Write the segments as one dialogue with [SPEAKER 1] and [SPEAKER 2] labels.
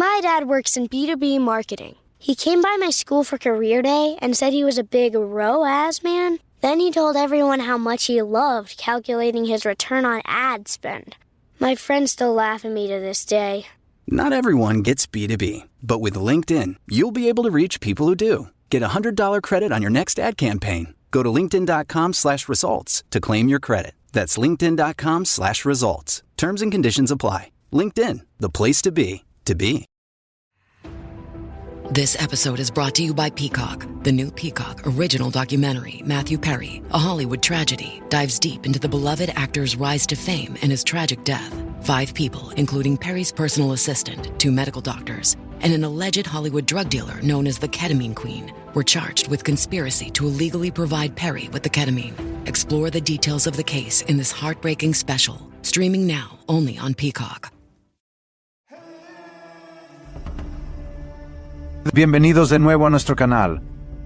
[SPEAKER 1] My dad works in B2B marketing. He came by my school for career day and said he was a big ROAS man. Then he told everyone how much he loved calculating his return on ad spend. My friends still laugh at me to this day.
[SPEAKER 2] Not everyone gets B2B, but with LinkedIn, you'll be able to reach people who do. Get $100 credit on your next ad campaign. Go to linkedin.com/results to claim your credit. That's linkedin.com/results. Terms and conditions apply. LinkedIn, the place to be, to be.
[SPEAKER 3] This episode is brought to you by Peacock. The new Peacock original documentary, Matthew Perry, A Hollywood Tragedy, dives deep into the beloved actor's rise to fame and his tragic death. 5 people, including Perry's personal assistant, 2 medical doctors, and an alleged Hollywood drug dealer known as the Ketamine Queen, were charged with conspiracy to illegally provide Perry with the ketamine. Explore the details of the case in this heartbreaking special, streaming now only on Peacock.
[SPEAKER 4] Bienvenidos de nuevo a nuestro canal.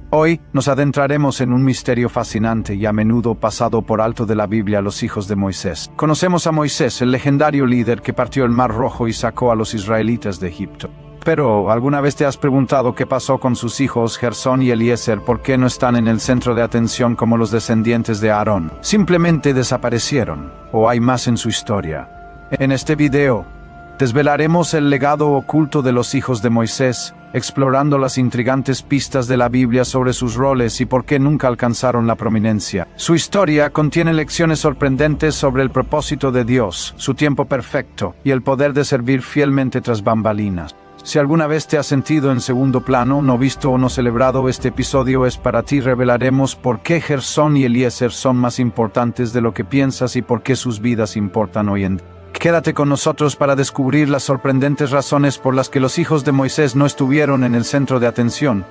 [SPEAKER 4] Hoy nos adentraremos en un misterio fascinante y a menudo pasado por alto de la Biblia, los hijos de Moisés. Conocemos a Moisés, el legendario líder que partió el Mar Rojo y sacó a los israelitas de Egipto. Pero, ¿alguna vez te has preguntado qué pasó con sus hijos Gersón y Eliezer? ¿Por qué no están en el centro de atención como los descendientes de Aarón? ¿Simplemente desaparecieron? ¿O hay más en su historia? En este video, desvelaremos el legado oculto de los hijos de Moisés, explorando las intrigantes pistas de la Biblia sobre sus roles y por qué nunca alcanzaron la prominencia. Su historia contiene lecciones sorprendentes sobre el propósito de Dios, su tiempo perfecto y el poder de servir fielmente tras bambalinas. Si alguna vez te has sentido en segundo plano, no visto o no celebrado, este episodio es para ti. Revelaremos por qué Gersón y Eliezer son más importantes de lo que piensas y por qué sus vidas importan hoy en día. Quédate con nosotros para descubrir las sorprendentes razones por las que los hijos de Moisés no estuvieron en el centro de atención.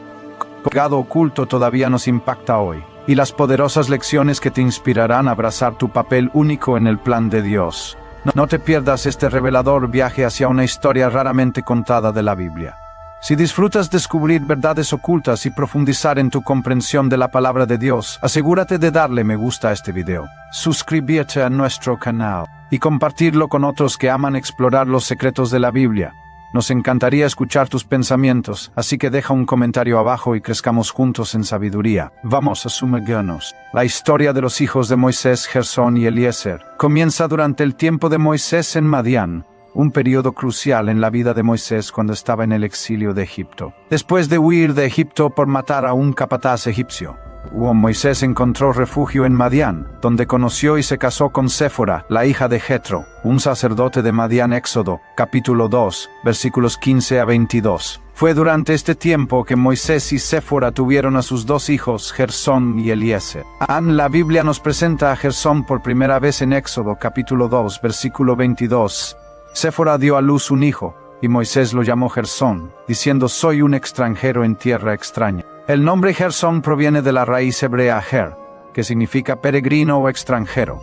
[SPEAKER 4] El legado oculto todavía nos impacta hoy, y las poderosas lecciones que te inspirarán a abrazar tu papel único en el plan de Dios. No te pierdas este revelador viaje hacia una historia raramente contada de la Biblia. Si disfrutas descubrir verdades ocultas y profundizar en tu comprensión de la palabra de Dios, asegúrate de darle me gusta a este video, suscribirte a nuestro canal y compartirlo con otros que aman explorar los secretos de la Biblia. Nos encantaría escuchar tus pensamientos, así que deja un comentario abajo y crezcamos juntos en sabiduría. Vamos a sumergirnos. La historia de los hijos de Moisés, Gersón y Eliezer, comienza durante el tiempo de Moisés en Madián, un periodo crucial en la vida de Moisés cuando estaba en el exilio de Egipto. Después de huir de Egipto por matar a un capataz egipcio, Moisés encontró refugio en Madián, donde conoció y se casó con Séfora, la hija de Jetro, un sacerdote de Madián. Éxodo, capítulo 2, versículos 15 a 22. Fue durante este tiempo que Moisés y Séfora tuvieron a sus 2 hijos, Gersón y Eliezer. La Biblia nos presenta a Gersón por primera vez en Éxodo, capítulo 2, versículo 22. Séfora dio a luz un hijo, y Moisés lo llamó Gersón, diciendo: soy un extranjero en tierra extraña. El nombre Gersón proviene de la raíz hebrea ger, que significa peregrino o extranjero.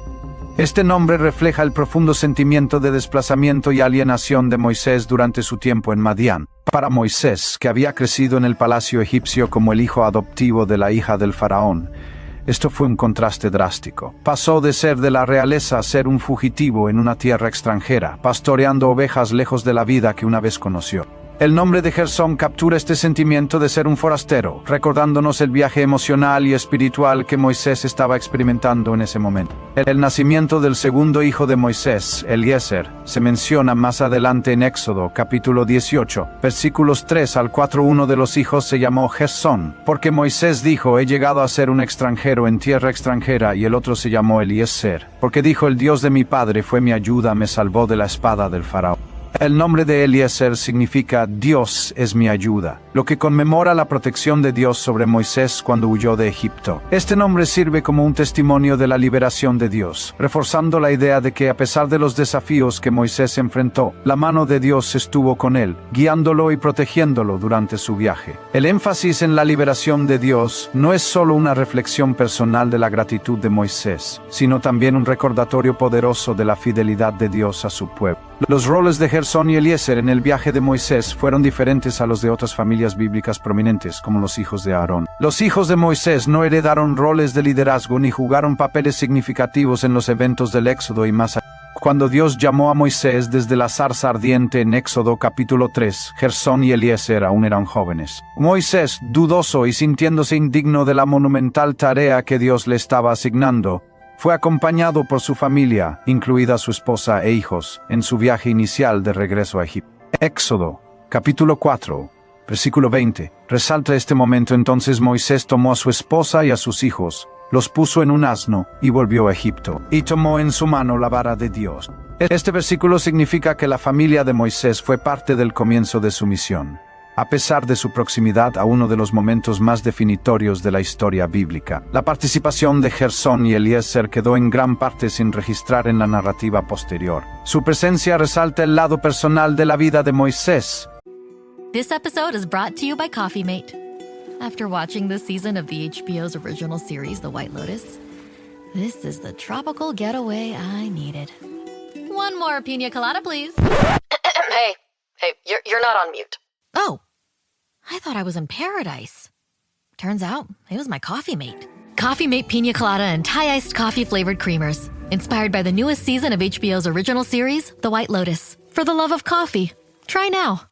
[SPEAKER 4] Este nombre refleja el profundo sentimiento de desplazamiento y alienación de Moisés durante su tiempo en Madián. Para Moisés, que había crecido en el palacio egipcio como el hijo adoptivo de la hija del faraón, esto fue un contraste drástico. Pasó de ser de la realeza a ser un fugitivo en una tierra extranjera, pastoreando ovejas lejos de la vida que una vez conoció. El nombre de Gersón captura este sentimiento de ser un forastero, recordándonos el viaje emocional y espiritual que Moisés estaba experimentando en ese momento. El nacimiento del segundo hijo de Moisés, Eliezer, se menciona más adelante en Éxodo, capítulo 18, versículos 3 al 4. Uno de los hijos se llamó Gersón, porque Moisés dijo: he llegado a ser un extranjero en tierra extranjera, y el otro se llamó Eliezer, porque dijo: el Dios de mi padre fue mi ayuda, me salvó de la espada del faraón. El nombre de Eliezer significa Dios es mi ayuda, lo que conmemora la protección de Dios sobre Moisés cuando huyó de Egipto. Este nombre sirve como un testimonio de la liberación de Dios, reforzando la idea de que a pesar de los desafíos que Moisés enfrentó, la mano de Dios estuvo con él, guiándolo y protegiéndolo durante su viaje. El énfasis en la liberación de Dios no es solo una reflexión personal de la gratitud de Moisés, sino también un recordatorio poderoso de la fidelidad de Dios a su pueblo. Los roles de Gersón y Eliezer en el viaje de Moisés fueron diferentes a los de otras familias bíblicas prominentes, como los hijos de Aarón. Los hijos de Moisés no heredaron roles de liderazgo ni jugaron papeles significativos en los eventos del Éxodo y más allá. Cuando Dios llamó a Moisés desde la zarza ardiente en Éxodo capítulo 3, Gersón y Eliezer aún eran jóvenes. Moisés, dudoso y sintiéndose indigno de la monumental tarea que Dios le estaba asignando, fue acompañado por su familia, incluida su esposa e hijos, en su viaje inicial de regreso a Egipto. Éxodo capítulo 4, versículo 20, resalta este momento. Entonces Moisés tomó a su esposa y a sus hijos, los puso en un asno y volvió a Egipto, y tomó en su mano la vara de Dios. Este versículo significa que la familia de Moisés fue parte del comienzo de su misión, a pesar de su proximidad a uno de los momentos más definitorios de la historia bíblica. La participación de Gersón y Eliezer quedó en gran parte sin registrar en la narrativa posterior. Su presencia resalta el lado personal de la vida de Moisés.
[SPEAKER 5] This episode is brought to you by Coffee Mate. After watching this season of the HBO's original series, The White Lotus, this is the tropical getaway I needed. One more pina colada, please.
[SPEAKER 6] Hey, you're not on mute.
[SPEAKER 5] Oh, I thought I was in paradise. Turns out, it was my Coffee Mate. Coffee Mate Pina Colada and Thai-iced coffee-flavored creamers. Inspired by the newest season of HBO's original series, The White Lotus. For the love of coffee. Try now.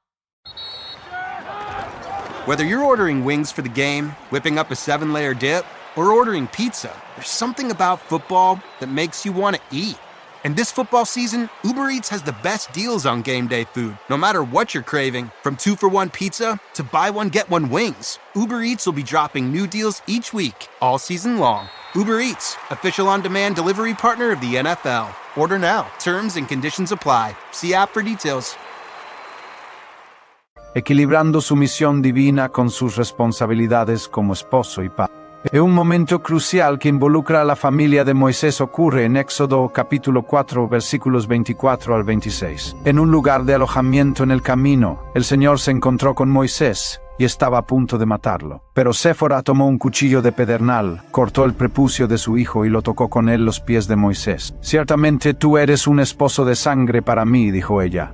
[SPEAKER 7] Whether you're ordering wings for the game, whipping up a 7-layer dip, or ordering pizza, there's something about football that makes you want to eat. And this football season, Uber Eats has the best deals on game day food. No matter what you're craving, from 2-for-1 pizza to buy one, get one wings, Uber Eats will be dropping new deals each week, all season long. Uber Eats, official on-demand delivery partner of the NFL. Order now. Terms and conditions apply. See app for details.
[SPEAKER 4] Equilibrando su misión divina con sus responsabilidades como esposo y padre. Un momento crucial que involucra a la familia de Moisés ocurre en Éxodo capítulo 4 versículos 24 al 26. En un lugar de alojamiento en el camino, el Señor se encontró con Moisés y estaba a punto de matarlo. Pero Séfora tomó un cuchillo de pedernal, cortó el prepucio de su hijo y lo tocó con él los pies de Moisés. Ciertamente tú eres un esposo de sangre para mí, dijo ella.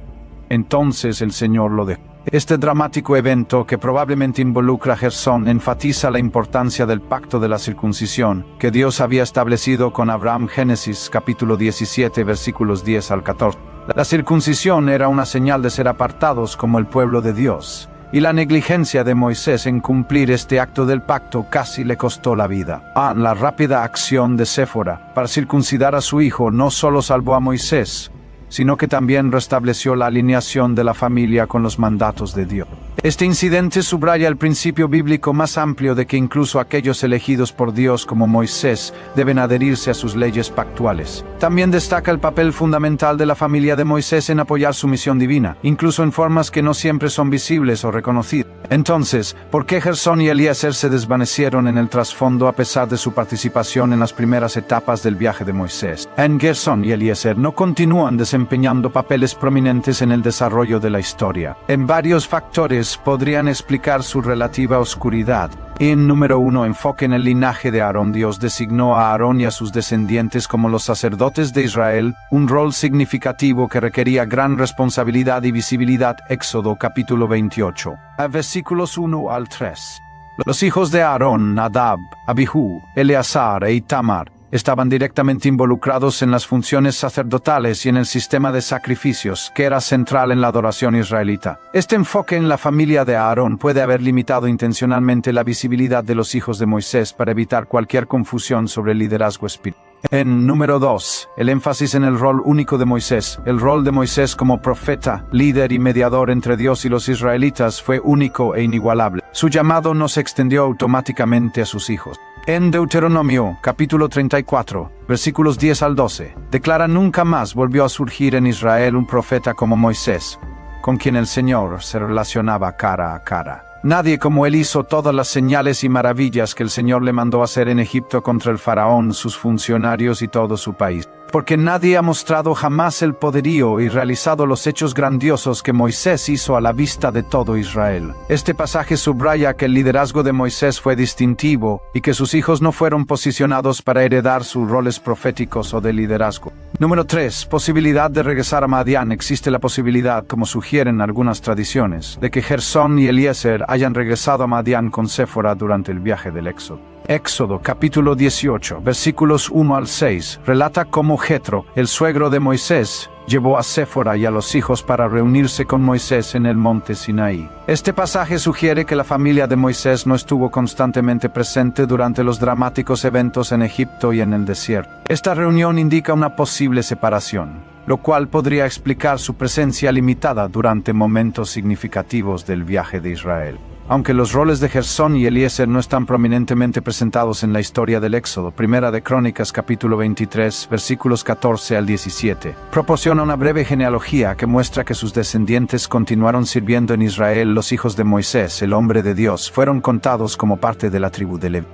[SPEAKER 4] Entonces el Señor lo dejó. Este dramático evento, que probablemente involucra a Gersón, enfatiza la importancia del pacto de la circuncisión que Dios había establecido con Abraham. Génesis capítulo 17 versículos 10 al 14. La circuncisión era una señal de ser apartados como el pueblo de Dios, y la negligencia de Moisés en cumplir este acto del pacto casi le costó la vida. La rápida acción de Séfora para circuncidar a su hijo no solo salvó a Moisés, sino que también restableció la alineación de la familia con los mandatos de Dios. Este incidente subraya el principio bíblico más amplio de que incluso aquellos elegidos por Dios como Moisés deben adherirse a sus leyes pactuales. También destaca el papel fundamental de la familia de Moisés en apoyar su misión divina, incluso en formas que no siempre son visibles o reconocidas. Entonces, ¿por qué Gersón y Eliezer se desvanecieron en el trasfondo a pesar de su participación en las primeras etapas del viaje de Moisés? Gersón y Eliezer no continúan desempeñando papeles prominentes en el desarrollo de la historia. Varios factores podrían explicar su relativa oscuridad. Número 1. Enfoque en el linaje de Aarón. Dios designó a Aarón y a sus descendientes como los sacerdotes de Israel, un rol significativo que requería gran responsabilidad y visibilidad. Éxodo capítulo 28. Versículos 1 al 3. Los hijos de Aarón, Nadab, Abihu, Eleazar e Itamar, estaban directamente involucrados en las funciones sacerdotales y en el sistema de sacrificios, que era central en la adoración israelita. Este enfoque en la familia de Aarón puede haber limitado intencionalmente la visibilidad de los hijos de Moisés para evitar cualquier confusión sobre el liderazgo espiritual. Número 2. El énfasis en el rol único de Moisés. El rol de Moisés como profeta, líder y mediador entre Dios y los israelitas fue único e inigualable. Su llamado no se extendió automáticamente a sus hijos. En Deuteronomio, capítulo 34, versículos 10 al 12, declara: nunca más volvió a surgir en Israel un profeta como Moisés, con quien el Señor se relacionaba cara a cara. Nadie como él hizo todas las señales y maravillas que el Señor le mandó hacer en Egipto contra el faraón, sus funcionarios y todo su país. Porque nadie ha mostrado jamás el poderío y realizado los hechos grandiosos que Moisés hizo a la vista de todo Israel. Este pasaje subraya que el liderazgo de Moisés fue distintivo y que sus hijos no fueron posicionados para heredar sus roles proféticos o de liderazgo. Número 3. Posibilidad de regresar a Madián. Existe la posibilidad, como sugieren algunas tradiciones, de que Gersón y Eliezer hayan regresado a Madián con Séfora durante el viaje del Éxodo. Éxodo capítulo 18, versículos 1 al 6, relata cómo Jetro, el suegro de Moisés, llevó a Séfora y a los hijos para reunirse con Moisés en el monte Sinaí. Este pasaje sugiere que la familia de Moisés no estuvo constantemente presente durante los dramáticos eventos en Egipto y en el desierto. Esta reunión indica una posible separación, lo cual podría explicar su presencia limitada durante momentos significativos del viaje de Israel. Aunque los roles de Gersón y Eliezer no están prominentemente presentados en la historia del Éxodo, Primera de Crónicas capítulo 23, versículos 14 al 17, proporciona una breve genealogía que muestra que sus descendientes continuaron sirviendo en Israel. Los hijos de Moisés, el hombre de Dios, fueron contados como parte de la tribu de Leví.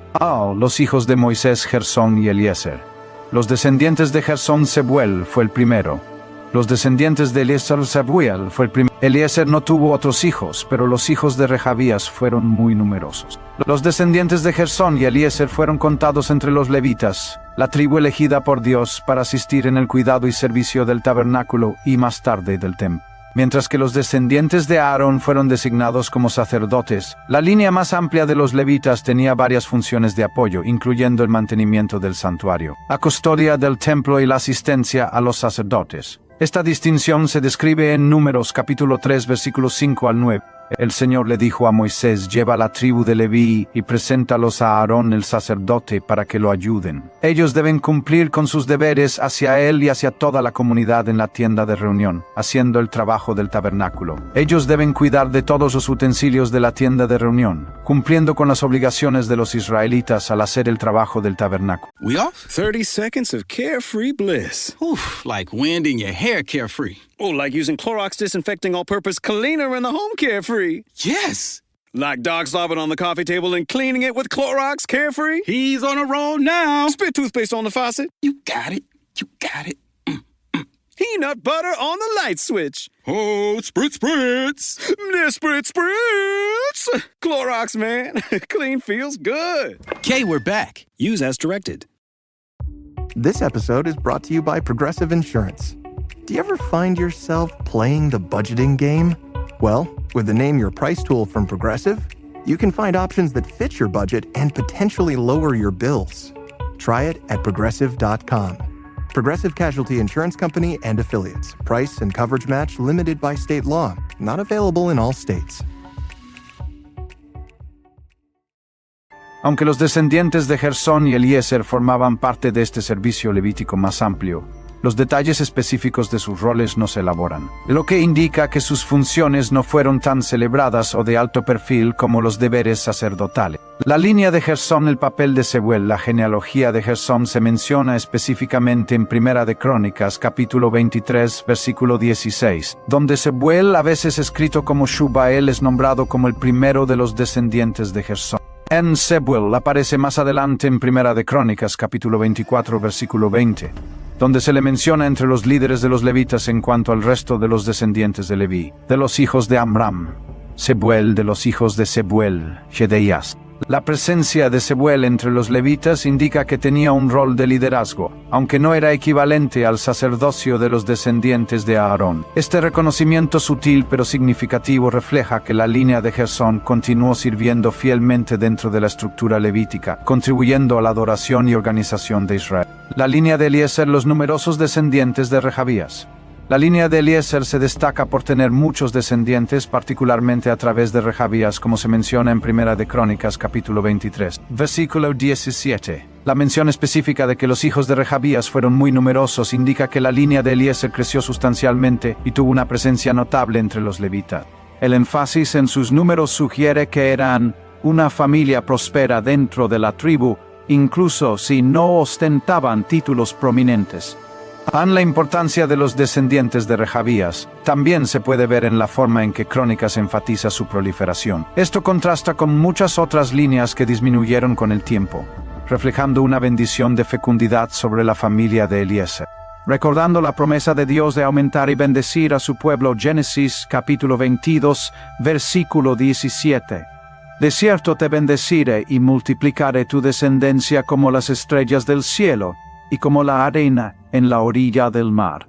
[SPEAKER 4] Los hijos de Moisés, Gersón y Eliezer. Los descendientes de Gersón, Sebuel fue el primero. Los descendientes de Eliezer, Sebuel fue el primero. Eliezer no tuvo otros hijos, pero los hijos de Rehabías fueron muy numerosos. Los descendientes de Gersón y Eliezer fueron contados entre los levitas, la tribu elegida por Dios para asistir en el cuidado y servicio del tabernáculo y más tarde del templo. Mientras que los descendientes de Aarón fueron designados como sacerdotes, la línea más amplia de los levitas tenía varias funciones de apoyo, incluyendo el mantenimiento del santuario, la custodia del templo y la asistencia a los sacerdotes. Esta distinción se describe en Números capítulo 3 versículos 5 al 9. El Señor le dijo a Moisés: lleva a la tribu de Leví y preséntalos a Aarón el sacerdote para que lo ayuden. Ellos deben cumplir con sus deberes hacia él y hacia toda la comunidad en la tienda de reunión, haciendo el trabajo del tabernáculo. Ellos deben cuidar de todos los utensilios de la tienda de reunión, cumpliendo con las obligaciones de los israelitas al hacer el trabajo del tabernáculo.
[SPEAKER 8] We off? 30 seconds of carefree bliss. Oof, like wind in your hair carefree. Oh, like using Clorox Disinfecting All-Purpose Cleaner in the home carefree. Yes. Like Doc slobbing on the coffee table and cleaning it with Clorox Carefree. He's on a roll now. Spit toothpaste on the faucet. You got it. You got it. Peanut butter on the light switch. Oh, spritz, spritz. Spritz, spritz. Clorox, man. Clean feels good.
[SPEAKER 9] Okay, we're back. Use as directed.
[SPEAKER 10] This episode is brought to you by Progressive Insurance. Do you ever find yourself playing the budgeting game? Well, with the Name Your Price tool from Progressive, you can find options that fit your budget and potentially lower your bills. Try it at Progressive.com. Progressive Casualty Insurance Company and Affiliates. Price and coverage match limited by state law. Not available in all states.
[SPEAKER 4] Aunque los descendientes de Gersón y Eliezer formaban parte de este servicio levítico más amplio, los detalles específicos de sus roles no se elaboran, lo que indica que sus funciones no fueron tan celebradas o de alto perfil como los deberes sacerdotales. La línea de Gersón, el papel de Sebuel, la genealogía de Gersón se menciona específicamente en Primera de Crónicas, capítulo 23, versículo 16, donde Sebuel, a veces escrito como Shubael, es nombrado como el primero de los descendientes de Gersón. En Sebuel aparece más adelante en Primera de Crónicas, capítulo 24, versículo 20, donde se le menciona entre los líderes de los levitas en cuanto al resto de los descendientes de Leví, de los hijos de Amram, Sebuel, de los hijos de Sebuel, Jedeías. La presencia de Sebuel entre los levitas indica que tenía un rol de liderazgo, aunque no era equivalente al sacerdocio de los descendientes de Aarón. Este reconocimiento sutil pero significativo refleja que la línea de Gersón continuó sirviendo fielmente dentro de la estructura levítica, contribuyendo a la adoración y organización de Israel. La línea de Eliezer, los numerosos descendientes de Rehabías. La línea de Eliezer se destaca por tener muchos descendientes, particularmente a través de Rehabías, como se menciona en Primera de Crónicas, capítulo 23, versículo 17. La mención específica de que los hijos de Rehabías fueron muy numerosos indica que la línea de Eliezer creció sustancialmente y tuvo una presencia notable entre los levitas. El énfasis en sus números sugiere que eran una familia próspera dentro de la tribu, incluso si no ostentaban títulos prominentes. La importancia de los descendientes de Rehabías también se puede ver en la forma en que Crónicas enfatiza su proliferación. Esto contrasta con muchas otras líneas que disminuyeron con el tiempo, reflejando una bendición de fecundidad sobre la familia de Eliezer. Recordando la promesa de Dios de aumentar y bendecir a su pueblo, Génesis capítulo 22, versículo 17. De cierto te bendeciré y multiplicaré tu descendencia como las estrellas del cielo y como la arena en la orilla del mar.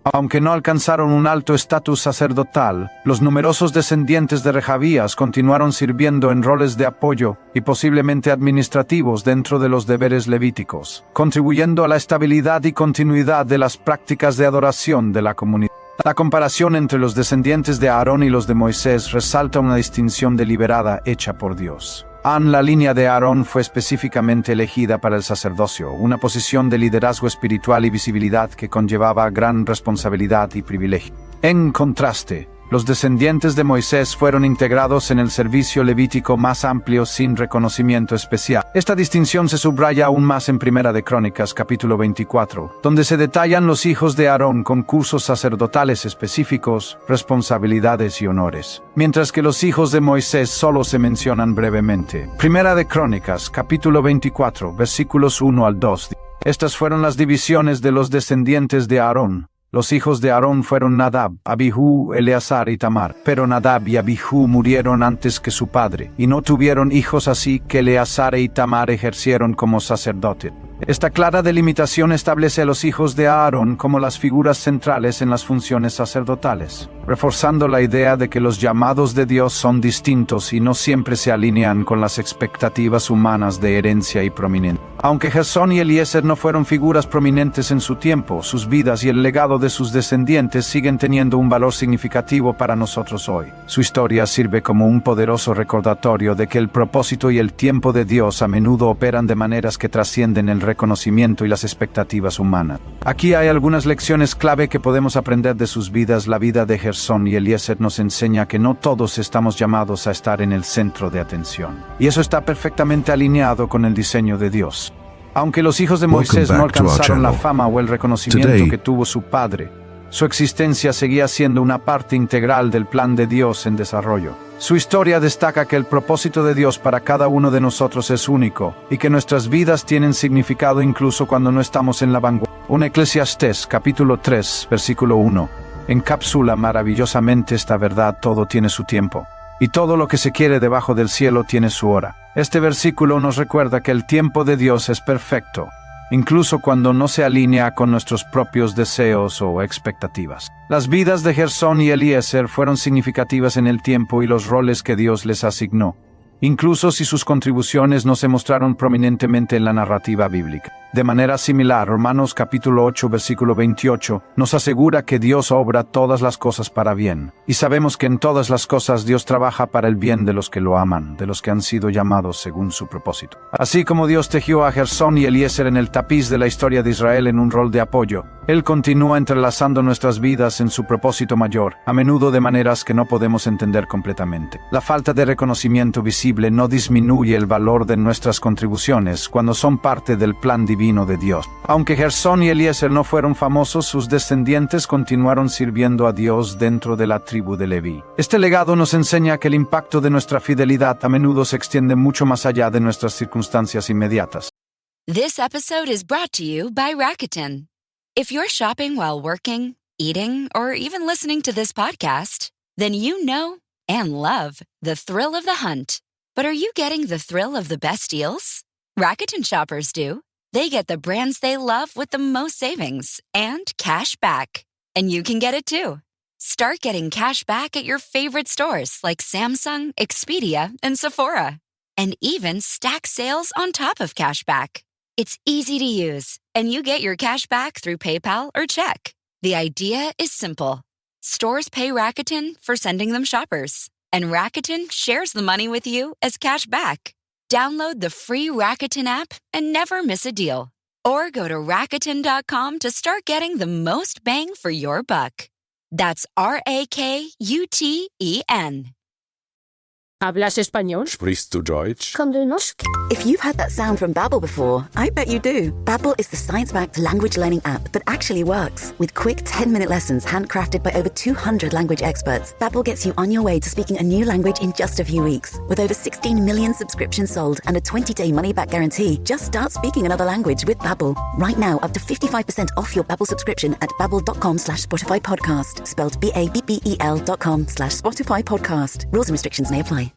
[SPEAKER 4] Aunque no alcanzaron un alto estatus sacerdotal, los numerosos descendientes de Rehabías continuaron sirviendo en roles de apoyo y posiblemente administrativos dentro de los deberes levíticos, contribuyendo a la estabilidad y continuidad de las prácticas de adoración de la comunidad. La comparación entre los descendientes de Aarón y los de Moisés resalta una distinción deliberada hecha por Dios. La línea de Aarón fue específicamente elegida para el sacerdocio, una posición de liderazgo espiritual y visibilidad que conllevaba gran responsabilidad y privilegio. En contraste, los descendientes de Moisés fueron integrados en el servicio levítico más amplio sin reconocimiento especial. Esta distinción se subraya aún más en Primera de Crónicas, capítulo 24, donde se detallan los hijos de Aarón con cursos sacerdotales específicos, responsabilidades y honores, mientras que los hijos de Moisés solo se mencionan brevemente. Primera de Crónicas, capítulo 24, versículos 1 al 2. Estas fueron las divisiones de los descendientes de Aarón. Los hijos de Aarón fueron Nadab, Abihu, Eleazar y Tamar. Pero Nadab y Abihu murieron antes que su padre, y no tuvieron hijos, así que Eleazar y Tamar ejercieron como sacerdotes. Esta clara delimitación establece a los hijos de Aarón como las figuras centrales en las funciones sacerdotales, reforzando la idea de que los llamados de Dios son distintos y no siempre se alinean con las expectativas humanas de herencia y prominencia. Aunque Gersón y Eliezer no fueron figuras prominentes en su tiempo, sus vidas y el legado de sus descendientes siguen teniendo un valor significativo para nosotros hoy. Su historia sirve como un poderoso recordatorio de que el propósito y el tiempo de Dios a menudo operan de maneras que trascienden el reconocimiento y las expectativas humanas. Aquí hay algunas lecciones clave que podemos aprender de sus vidas. La vida de Gersón y Eliezer nos enseña que no todos estamos llamados a estar en el centro de atención, y eso está perfectamente alineado con el diseño de Dios. Aunque los hijos de Moisés no alcanzaron la fama o el reconocimiento que tuvo su padre, su existencia seguía siendo una parte integral del plan de Dios en desarrollo. Su historia destaca que el propósito de Dios para cada uno de nosotros es único, y que nuestras vidas tienen significado incluso cuando no estamos en la vanguardia. Un Eclesiastés, capítulo 3, versículo 1, encapsula maravillosamente esta verdad: todo tiene su tiempo, y todo lo que se quiere debajo del cielo tiene su hora. Este versículo nos recuerda que el tiempo de Dios es perfecto, incluso cuando no se alinea con nuestros propios deseos o expectativas. Las vidas de Gersón y Eliezer fueron significativas en el tiempo y los roles que Dios les asignó, incluso si sus contribuciones no se mostraron prominentemente en la narrativa bíblica. De manera similar, Romanos capítulo 8, versículo 28, nos asegura que Dios obra todas las cosas para bien, y sabemos que en todas las cosas Dios trabaja para el bien de los que lo aman, de los que han sido llamados según su propósito. Así como Dios tejió a Gersón y Eliezer en el tapiz de la historia de Israel en un rol de apoyo, Él continúa entrelazando nuestras vidas en su propósito mayor, a menudo de maneras que no podemos entender completamente. La falta de reconocimiento visible no disminuye el valor de nuestras contribuciones cuando son parte del plan divino de Dios. Aunque Gersón y Eliezer no fueron famosos, sus descendientes continuaron sirviendo a Dios dentro de la tribu de Leví. Este legado nos enseña que el impacto de nuestra fidelidad a menudo se extiende mucho más allá de nuestras circunstancias inmediatas.
[SPEAKER 11] This episode is brought to you by Rakuten. If you're shopping while working, eating, or even listening to this podcast, then you know and love the thrill of the hunt. But are you getting the thrill of the best deals? Rakuten shoppers do. They get the brands they love with the most savings and cash back. And you can get it too. Start getting cash back at your favorite stores like Samsung, Expedia, and Sephora. And even stack sales on top of cash back. It's easy to use, and you get your cash back through PayPal or check. The idea is simple. Stores pay Rakuten for sending them shoppers, and Rakuten shares the money with you as cash back. Download the free Rakuten app and never miss a deal. Or go to Rakuten.com to start getting the most bang for your buck. That's RAKUTEN.
[SPEAKER 12] ¿Hablas español?
[SPEAKER 13] Sprichst du Deutsch?
[SPEAKER 12] Komm du noch?
[SPEAKER 14] If you've heard that sound from Babbel before, I bet you do. Babbel is the science-backed language learning app that actually works. With quick 10-minute lessons handcrafted by over 200 language experts, Babbel gets you on your way to speaking a new language in just a few weeks. With over 16 million subscriptions sold and a 20-day money-back guarantee, just start speaking another language with Babbel. Right now, up to 55% off your Babbel subscription at babbel.com/Spotify podcast. Spelled BABBEL.com/Spotify podcast. Rules and restrictions may apply.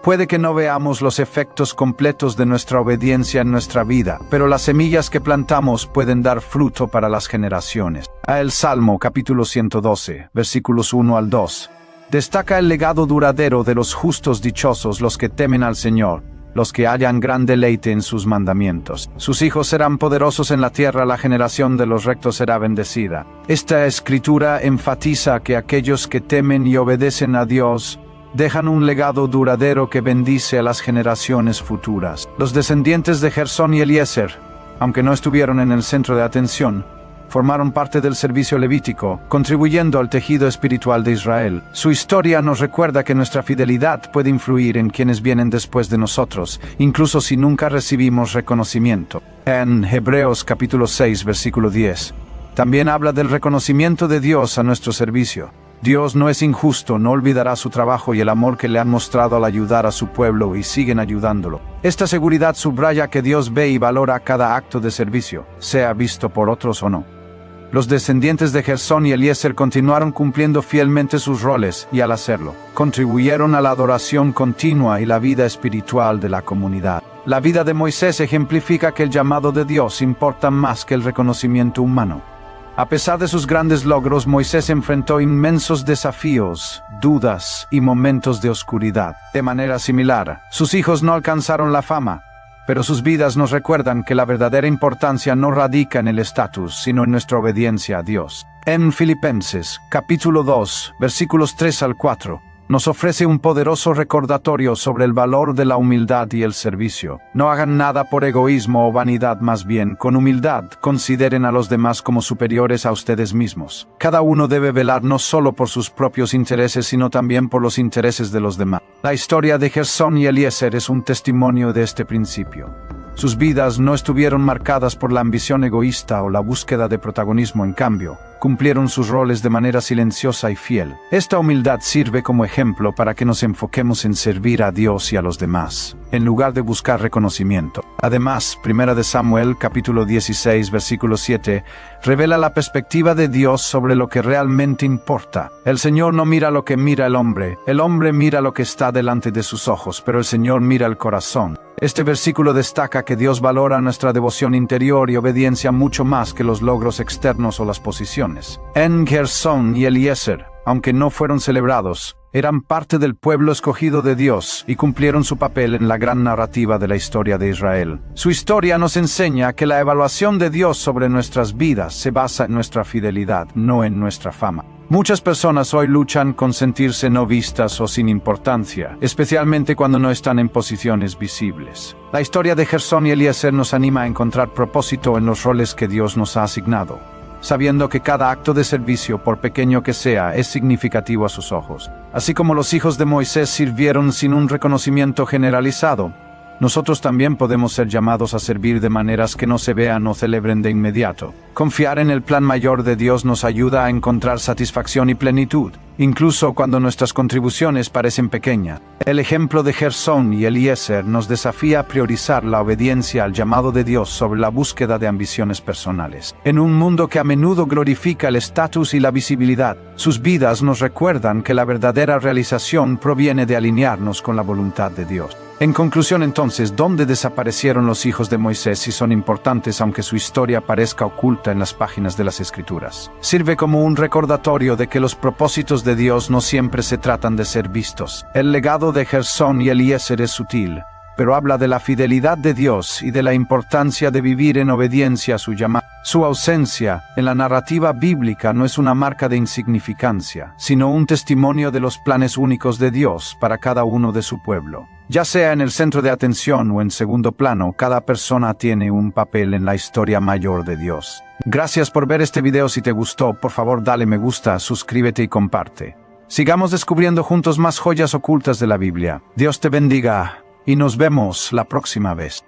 [SPEAKER 4] Puede que no veamos los efectos completos de nuestra obediencia en nuestra vida, pero las semillas que plantamos pueden dar fruto para las generaciones. El Salmo capítulo 112, versículos 1 al 2. Destaca el legado duradero de los justos dichosos los que temen al Señor, los que hallan gran deleite en sus mandamientos. Sus hijos serán poderosos en la tierra, la generación de los rectos será bendecida. Esta escritura enfatiza que aquellos que temen y obedecen a Dios dejan un legado duradero que bendice a las generaciones futuras. Los descendientes de Gersón y Eliezer, aunque no estuvieron en el centro de atención, formaron parte del servicio levítico, contribuyendo al tejido espiritual de Israel. Su historia nos recuerda que nuestra fidelidad puede influir en quienes vienen después de nosotros, incluso si nunca recibimos reconocimiento. En Hebreos capítulo 6, versículo 10, también habla del reconocimiento de Dios a nuestro servicio. Dios no es injusto, no olvidará su trabajo y el amor que le han mostrado al ayudar a su pueblo y siguen ayudándolo. Esta seguridad subraya que Dios ve y valora cada acto de servicio, sea visto por otros o no. Los descendientes de Gersón y Eliezer continuaron cumpliendo fielmente sus roles y al hacerlo, contribuyeron a la adoración continua y la vida espiritual de la comunidad. La vida de Moisés ejemplifica que el llamado de Dios importa más que el reconocimiento humano. A pesar de sus grandes logros, Moisés enfrentó inmensos desafíos, dudas y momentos de oscuridad. De manera similar, sus hijos no alcanzaron la fama, pero sus vidas nos recuerdan que la verdadera importancia no radica en el estatus, sino en nuestra obediencia a Dios. En Filipenses, capítulo 2, versículos 3 al 4, nos ofrece un poderoso recordatorio sobre el valor de la humildad y el servicio. No hagan nada por egoísmo o vanidad, más bien, con humildad, consideren a los demás como superiores a ustedes mismos. Cada uno debe velar no solo por sus propios intereses, sino también por los intereses de los demás. La historia de Gersón y Eliezer es un testimonio de este principio. Sus vidas no estuvieron marcadas por la ambición egoísta o la búsqueda de protagonismo, en cambio, cumplieron sus roles de manera silenciosa y fiel. Esta humildad sirve como ejemplo para que nos enfoquemos en servir a Dios y a los demás, en lugar de buscar reconocimiento. Además, 1 Samuel capítulo 16 versículo 7 revela la perspectiva de Dios sobre lo que realmente importa. El Señor no mira lo que mira el hombre mira lo que está delante de sus ojos, pero el Señor mira el corazón. Este versículo destaca que Dios valora nuestra devoción interior y obediencia mucho más que los logros externos o las posiciones. En Gersón y Eliezer, aunque no fueron celebrados, eran parte del pueblo escogido de Dios y cumplieron su papel en la gran narrativa de la historia de Israel. Su historia nos enseña que la evaluación de Dios sobre nuestras vidas se basa en nuestra fidelidad, no en nuestra fama. Muchas personas hoy luchan con sentirse no vistas o sin importancia, especialmente cuando no están en posiciones visibles. La historia de Gersón y Eliezer nos anima a encontrar propósito en los roles que Dios nos ha asignado, sabiendo que cada acto de servicio, por pequeño que sea, es significativo a sus ojos. Así como los hijos de Moisés sirvieron sin un reconocimiento generalizado, nosotros también podemos ser llamados a servir de maneras que no se vean o celebren de inmediato. Confiar en el plan mayor de Dios nos ayuda a encontrar satisfacción y plenitud, incluso cuando nuestras contribuciones parecen pequeñas. El ejemplo de Gersón y Eliezer nos desafía a priorizar la obediencia al llamado de Dios sobre la búsqueda de ambiciones personales. En un mundo que a menudo glorifica el estatus y la visibilidad, sus vidas nos recuerdan que la verdadera realización proviene de alinearnos con la voluntad de Dios. En conclusión, entonces, ¿dónde desaparecieron los hijos de Moisés si son importantes aunque su historia parezca oculta en las páginas de las Escrituras? Sirve como un recordatorio de que los propósitos de Dios no siempre se tratan de ser vistos. El legado de Gersón y Eliezer es sutil, pero habla de la fidelidad de Dios y de la importancia de vivir en obediencia a su llamado. Su ausencia en la narrativa bíblica no es una marca de insignificancia, sino un testimonio de los planes únicos de Dios para cada uno de su pueblo. Ya sea en el centro de atención o en segundo plano, cada persona tiene un papel en la historia mayor de Dios. Gracias por ver este video. Si te gustó, por favor dale me gusta, suscríbete y comparte. Sigamos descubriendo juntos más joyas ocultas de la Biblia. Dios te bendiga y nos vemos la próxima vez.